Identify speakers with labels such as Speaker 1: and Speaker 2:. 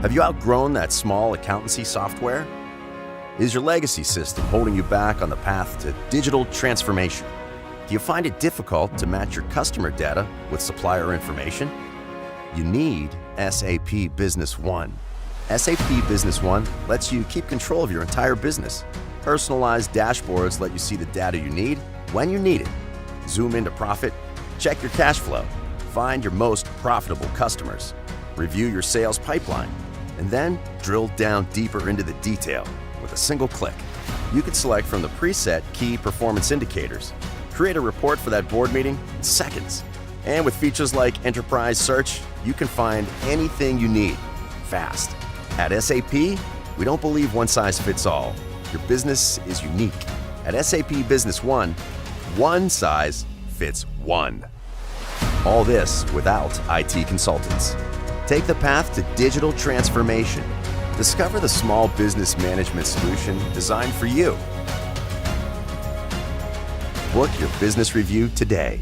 Speaker 1: Have you outgrown that small accountancy software? Is your legacy system holding you back on the path to digital transformation? Do you find it difficult to match your customer data with supplier information? You need SAP Business One. SAP Business One lets you keep control of your entire business. Personalized dashboards let you see the data you need when you need it. Zoom into profit, check your cash flow, find your most profitable customers, review your sales pipeline, and then drill down deeper into the detail with a single click. You can select from the preset key performance indicators, create a report for that board meeting in seconds. And with features like enterprise search, you can find anything you need fast. At SAP, we don't believe one size fits all. Your business is unique. At SAP Business one size fits one. All this without IT consultants. Take the path to digital transformation. Discover the small business management solution designed for you. Book your business review today.